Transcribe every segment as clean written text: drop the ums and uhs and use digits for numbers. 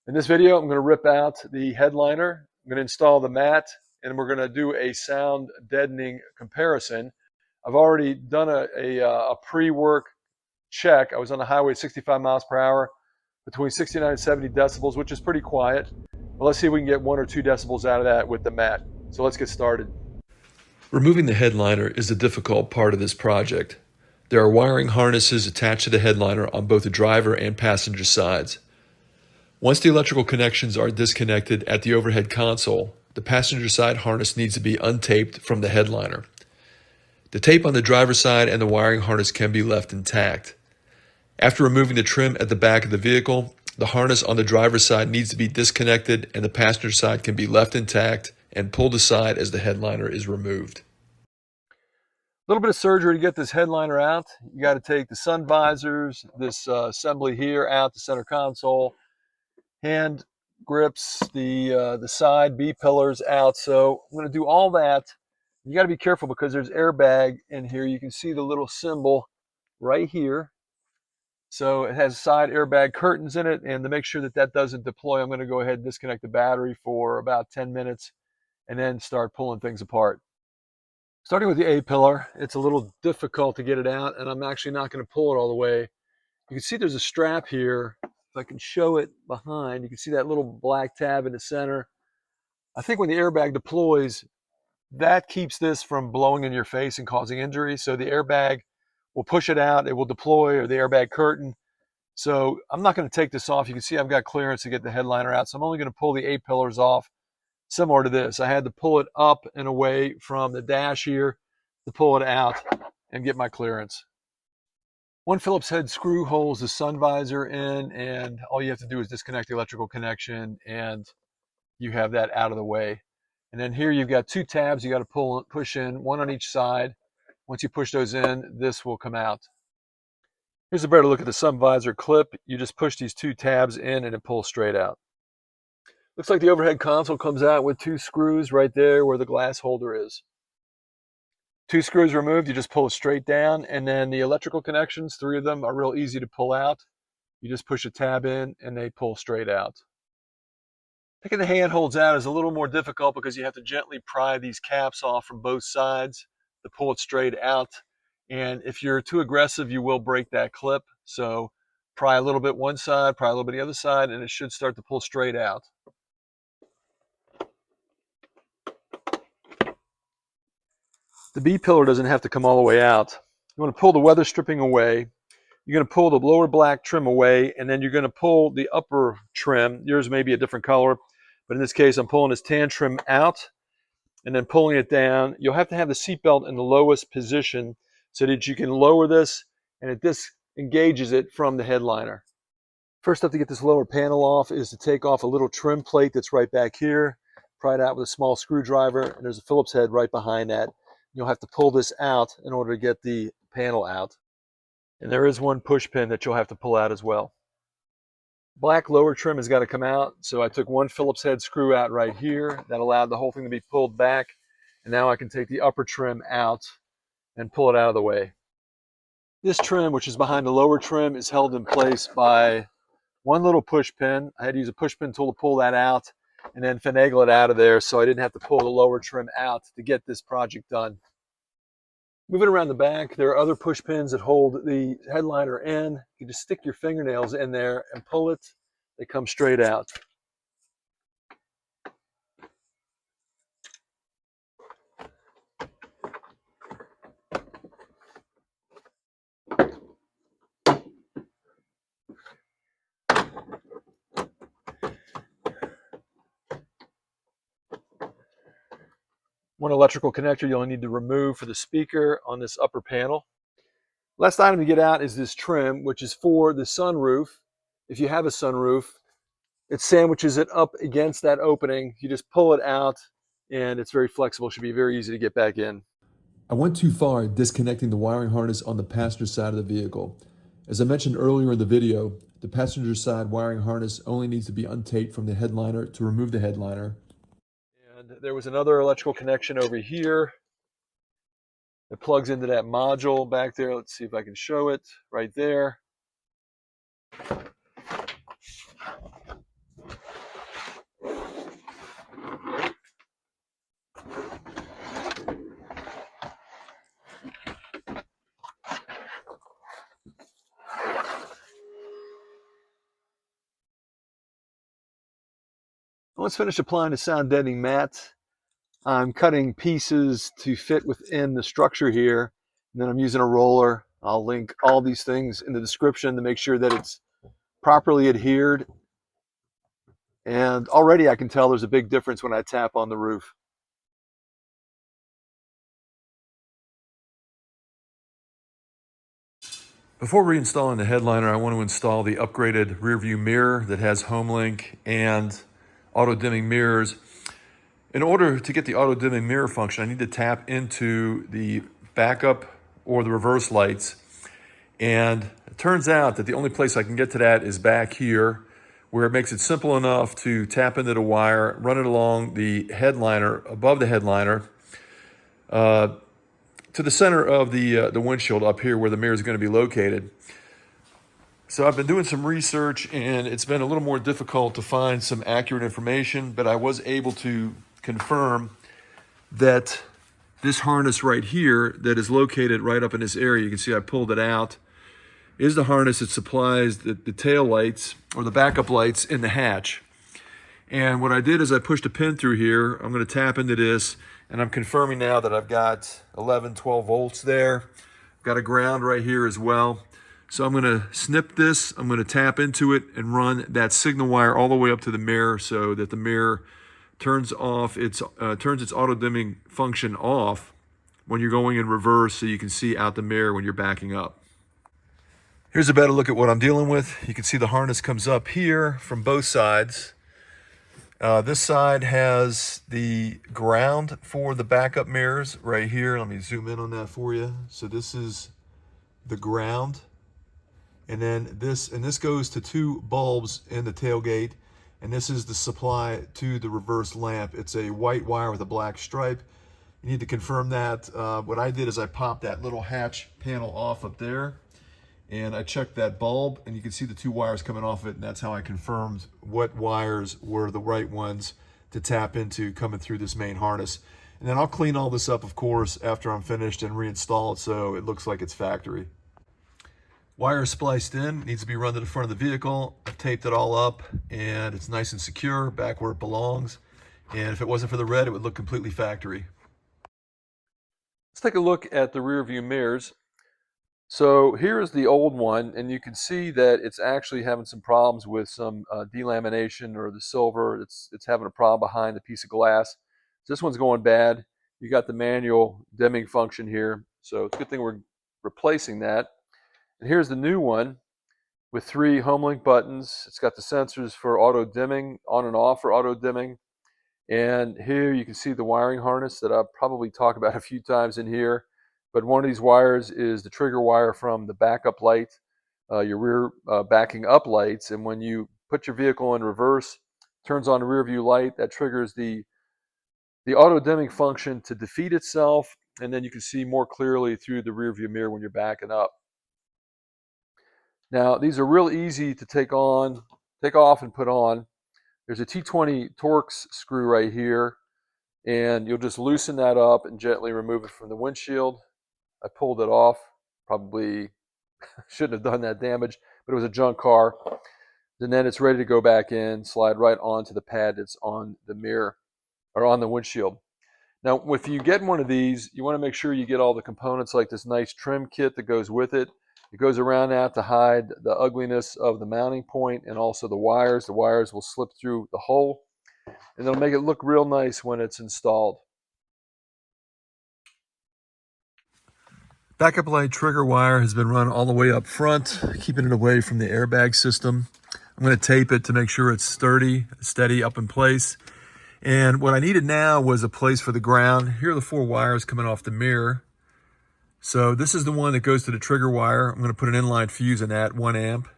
In this video, I'm going to rip out the headliner, I'm going to install the mat, and we're going to do a sound deadening comparison. I've already done a pre-work check. I was on the highway at 65 miles per hour, between 69 and 70 decibels, which is pretty quiet. But let's see if we can get 1 or 2 decibels out of that with the mat. So let's get started. Removing the headliner is the difficult part of this project. There are wiring harnesses attached to the headliner on both the driver and passenger sides. Once the electrical connections are disconnected at the overhead console, the passenger side harness needs to be untaped from the headliner. The tape on the driver's side and the wiring harness can be left intact. After removing the trim at the back of the vehicle, the harness on the driver's side needs to be disconnected and the passenger side can be left intact and pulled aside as the headliner is removed. A little bit of surgery to get this headliner out. You got to take the sun visors, this assembly here out, the center console, hand grips, the side B pillars out. So I'm going to do all that. You got to be careful because there's airbag in here. You can see the little symbol right here. So it has side airbag curtains in it, and to make sure that that doesn't deploy, I'm going to go ahead and disconnect the battery for about 10 minutes and then start pulling things apart. Starting with the A pillar, it's a little difficult to get it out, and I'm actually not going to pull it all the way. You can see there's a strap here. If I can show it behind, you can see that little black tab in the center. I think when the airbag deploys, that keeps this from blowing in your face and causing injury. So the airbag will push it out, it will deploy, or the airbag curtain. So I'm not going to take this off. You can see I've got clearance to get the headliner out. So I'm only going to pull the A pillars off, similar to this. I had to pull it up and away from the dash here to pull it out and get my clearance. One Phillips head screw holds the sun visor in, and all you have to do is disconnect the electrical connection and you have that out of the way. And then here you've got 2 tabs you got to push in, 1 on each side. Once you push those in, this will come out. Here's a better look at the sun visor clip. You just push these 2 tabs in and it pulls straight out. Looks like the overhead console comes out with 2 screws right there where the glass holder is. 2 screws removed, you just pull it straight down, and then the electrical connections, 3 of them, are real easy to pull out. You just push a tab in and they pull straight out. Taking the handholds out is a little more difficult because you have to gently pry these caps off from both sides to pull it straight out. And if you're too aggressive, you will break that clip. So pry a little bit one side, pry a little bit the other side, and it should start to pull straight out. The B pillar doesn't have to come all the way out. You want to pull the weather stripping away. You're going to pull the lower black trim away, and then you're going to pull the upper trim. Yours may be a different color, but in this case, I'm pulling this tan trim out and then pulling it down. You'll have to have the seatbelt in the lowest position so that you can lower this and it disengages it from the headliner. First up to get this lower panel off is to take off a little trim plate that's right back here. Pry it out with a small screwdriver, and there's a Phillips head right behind that. You'll have to pull this out in order to get the panel out. And there is one push pin that you'll have to pull out as well. Black lower trim has got to come out, so I took one Phillips head screw out right here. That allowed the whole thing to be pulled back, and now I can take the upper trim out and pull it out of the way. This trim, which is behind the lower trim, is held in place by one little push pin. I had to use a push pin tool to pull that out and then finagle it out of there so I didn't have to pull the lower trim out to get this project done. Moving around the back, there are other push pins that hold the headliner in. You just stick your fingernails in there and pull it. They come straight out. One electrical connector you'll need to remove for the speaker on this upper panel. Last item to get out is this trim, which is for the sunroof. If you have a sunroof, it sandwiches it up against that opening. You just pull it out and it's very flexible. It should be very easy to get back in. I went too far disconnecting the wiring harness on the passenger side of the vehicle. As I mentioned earlier in the video, the passenger side wiring harness only needs to be untaped from the headliner to remove the headliner. And there was another electrical connection over here that plugs into that module back there. Let's see if I can show it right there. Let's finish applying the sound deadening mat. I'm cutting pieces to fit within the structure here, and then I'm using a roller. I'll link all these things in the description to make sure that it's properly adhered. And already I can tell there's a big difference when I tap on the roof. Before reinstalling the headliner, I want to install the upgraded rear view mirror that has Homelink and auto dimming mirrors. In order to get the auto dimming mirror function, I need to tap into the backup or the reverse lights. And it turns out that the only place I can get to that is back here, where it makes it simple enough to tap into the wire, run it along the headliner, above the headliner, to the center of the windshield up here where the mirror is going to be located. So I've been doing some research, and it's been a little more difficult to find some accurate information, but I was able to confirm that this harness right here that is located right up in this area, you can see I pulled it out, is the harness that supplies the tail lights or the backup lights in the hatch. And what I did is I pushed a pin through here. I'm going to tap into this, and I'm confirming now that I've got 11, 12 volts there. Got a ground right here as well. So I'm going to snip this, I'm going to tap into it and run that signal wire all the way up to the mirror so that the mirror turns its auto dimming function off when you're going in reverse, so you can see out the mirror when you're backing up. Here's a better look at what I'm dealing with. You can see the harness comes up here from both sides. This side has the ground for the backup mirrors right here. Let me zoom in on that for you. So this is the ground. And then this goes to two bulbs in the tailgate. And this is the supply to the reverse lamp. It's a white wire with a black stripe. You need to confirm that. What I did is I popped that little hatch panel off up there, and I checked that bulb, and you can see the two wires coming off it, and that's how I confirmed what wires were the right ones to tap into coming through this main harness. And then I'll clean all this up, of course, after I'm finished and reinstall it so it looks like it's factory. Wire spliced in, needs to be run to the front of the vehicle. I've taped it all up, and it's nice and secure back where it belongs. And if it wasn't for the red, it would look completely factory. Let's take a look at the rear view mirrors. So here's the old one, and you can see that it's actually having some problems with some delamination, or the silver. It's having a problem behind the piece of glass. So this one's going bad. You got the manual dimming function here, so it's a good thing we're replacing that. And here's the new one with 3 Homelink buttons. It's got the sensors for auto dimming, on and off for auto dimming. And here you can see the wiring harness that I'll probably talk about a few times in here. But one of these wires is the trigger wire from the backup light, your rear backing up lights. And when you put your vehicle in reverse, turns on the rear view light, that triggers the auto dimming function to defeat itself. And then you can see more clearly through the rear view mirror when you're backing up. Now, these are real easy to take off and put on. There's a T20 Torx screw right here, and you'll just loosen that up and gently remove it from the windshield. I pulled it off. Probably shouldn't have done that damage, but it was a junk car. And then it's ready to go back in, slide right onto the pad that's on the mirror or on the windshield. Now, if you get one of these, you want to make sure you get all the components, like this nice trim kit that goes with it. It goes around that to hide the ugliness of the mounting point, and also the wires. The wires will slip through the hole, and it'll make it look real nice when it's installed. Backup light trigger wire has been run all the way up front, keeping it away from the airbag system. I'm going to tape it to make sure it's sturdy, steady up in place. And what I needed now was a place for the ground. Here are the 4 wires coming off the mirror. So this is the one that goes to the trigger wire. I'm going to put an inline fuse in that, 1 amp.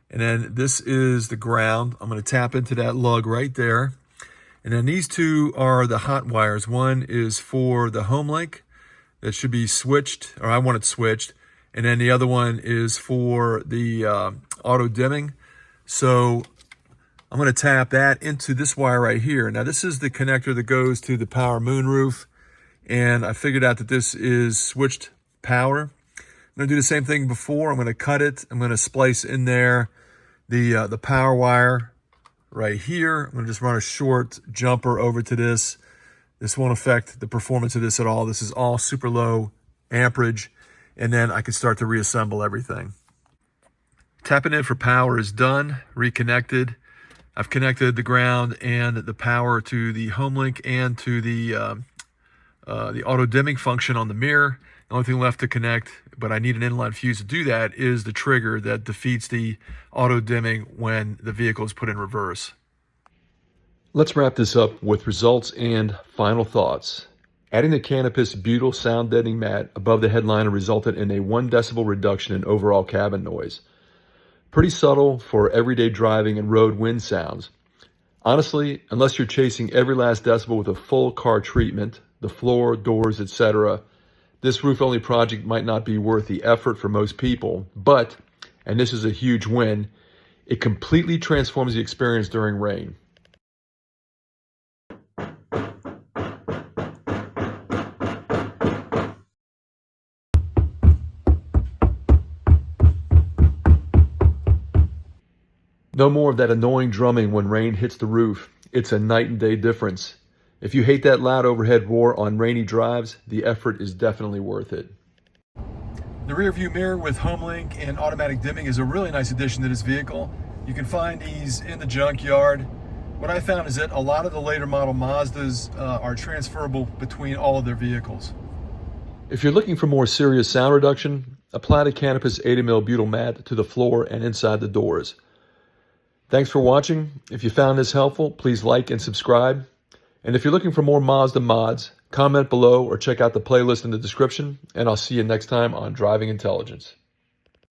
And then this is the ground. I'm going to tap into that lug right there. And then these 2 are the hot wires. One is for the Homelink that should be switched, or I want it switched. And then the other one is for the auto dimming. So I'm going to tap that into this wire right here. Now this is the connector that goes to the power moonroof. And I figured out that this is switched power. I'm going to do the same thing before. I'm going to cut it. I'm going to splice in there the power wire right here. I'm gonna just run a short jumper over to this. This won't affect the performance of this at all. This is all super low amperage. And then I can start to reassemble everything. Tapping in for power is done, reconnected. I've connected the ground and the power to the Homelink and to the auto dimming function on the mirror. The only thing left to connect, but I need an inline fuse to do that, is the trigger that defeats the auto dimming when the vehicle is put in reverse. Let's wrap this up with results and final thoughts. Adding the CANOPUS butyl sound deadening mat above the headliner resulted in a 1 decibel reduction in overall cabin noise. Pretty subtle for everyday driving and road wind sounds. Honestly, unless you're chasing every last decibel with a full car treatment, the floor, doors, etc., this roof-only project might not be worth the effort for most people, but, and this is a huge win, it completely transforms the experience during rain. No more of that annoying drumming when rain hits the roof. It's a night and day difference. If you hate that loud overhead roar on rainy drives, the effort is definitely worth it. The rear view mirror with Homelink and automatic dimming is a really nice addition to this vehicle. You can find these in the junkyard. What I found is that a lot of the later model Mazdas are transferable between all of their vehicles. If you're looking for more serious sound reduction, apply the CANOPUS 80mm butyl mat to the floor and inside the doors. Thanks for watching. If you found this helpful, please like and subscribe. And if you're looking for more Mazda mods, comment below or check out the playlist in the description, and I'll see you next time on Driving Intelligence.